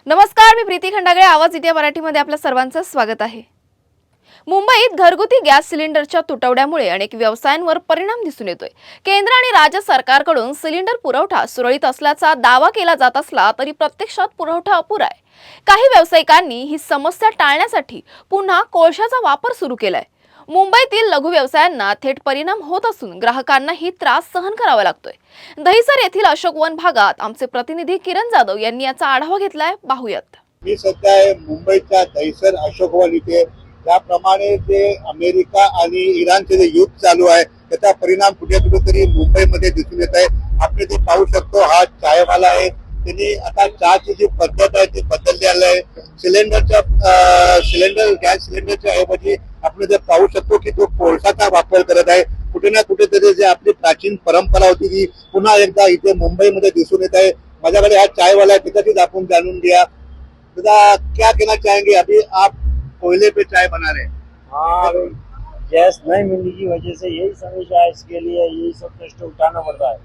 नमस्कार, मी प्रीती खंडागळे. आवाज इंडिया मराठीमध्ये आपल्या सर्वांचं स्वागत आहे. मुंबईत घरगुती गॅस सिलेंडरच्या तुटवड्यामुळे अनेक व्यवसायांवर परिणाम दिसून येतोय. केंद्र आणि राज्य सरकारकडून सिलेंडर पुरवठा सुरळीत असल्याचा दावा केला जात असला तरी प्रत्यक्षात पुरवठा अपुरा आहे. काही व्यावसायिकांनी ही समस्या टाळण्यासाठी पुन्हा कोळशाचा वापर सुरू केलाय. मुंबईतील लघु व्यवसायांना थेट परिणाम होत असून ग्राहकांनाही त्रास सहन करावा लागतोय. दहिसर येथील अशोक वन भागात आमचे प्रतिनिधी किरण जाधव यांनी याचा आढावा घेतलाय. पाहूयात. मी सध्या मुंबईच्या दहिसर अशोक वन इथे ज्याप्रमाणे जे अमेरिका आणि इराणचे जे युद्ध चालू आहे त्याचा परिणाम कुठेतरी मुंबईमध्ये दिसून येत आहे. आपण ते पाहू शकतो, हा चायवाला आहे. त्यांनी आता चहाची जी पद्धत आहे ती बदलली आहे. गॅस सिलेंडरच्या ऐवजी आपण जे पाहू शकतो की तो कोळशाचा वापर करत आहे. कुठे ना कुठेतरी जे आपली प्राचीन परंपरा होती ती पुन्हा एकदा इथे मुंबईमध्ये दिसून येत आहे. माझ्याकडे हा चायवाला आहे, त्याच्याशीच आपण जाणून घ्या. दादा, क्या कहना चाहेंगे? अभी आप कोयले पे चाय बना रहे हैं। हाँ, गैस नहीं मिलने की वजह से यही समस्या है। इसके लिए यही सब कष्ट उठाना पड़ रहा है।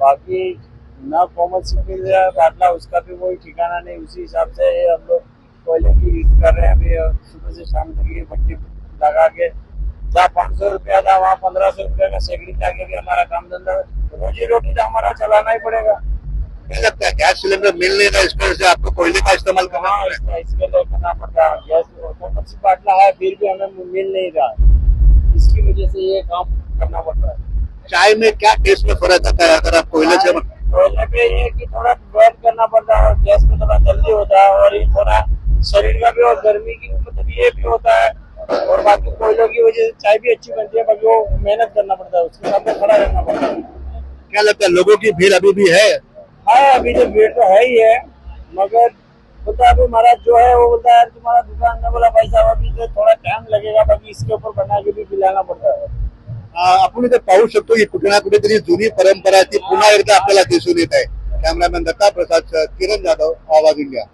बाकी ना कॉमन से मिल रहा है बाटला, उसका भी वही ठिकाना नहीं। उसी हिसाब से हम लोग कोयले की यूज कर रहे हैं। अभी सुबह से शाम तक ये भट्टी लगा के जहाँ 500 रुपया था वहाँ 1500 रुपया का सैकड़ी लगा के हमारा काम धंधा, रोजी रोटी तो हमारा चलाना ही पड़ेगा। क्या लगता है गैस सिलेंडर मिल नहीं रहा, इस वजह से आपको कोयले का इस्तेमाल करना हाँ, पड़ रहा है? इसके लिए करना पड़ता है। गैस कॉमन से बाटला है फिर भी हमें मिल नहीं रहा, इसकी वजह से ये काम करना पड़ रहा है। चाय में क्या टेस्ट में फर्क आता है अगर आप कोयले से? कोयले पे ये कि थोड़ा वेट करना पड़ता है और गैस पे थोड़ा जल्दी होता है और ये थोड़ा शरीर का भी और गर्मी की मतलब ये भी होता है। और बाकी कोयलों की वजह से चाय भी अच्छी बनती है, बाकी वो मेहनत करना पड़ता है, उसके साथ में खड़ा रहना पड़ता है। क्या लगता है लोगों की भीड़ अभी भी है? हाँ, अभी तो भीड़ तो है ही है, मगर बोलता है अभी महाराज जो है वो बोलता है तुम्हारा दुकान ने बोला भाई साहब अभी तो थोड़ा टाइम लगेगा, बाकी इसके ऊपर बना के भी पिलाना पड़ता है। आपण इथे पाहू शकतो की कुठे ना कुठेतरी जुनी परंपरा ती पुन्हा एकदा आपल्याला दिसून येत आहे. कॅमेरामॅन दत्ता प्रसाद, किरण जाधव, आवाज इंडिया.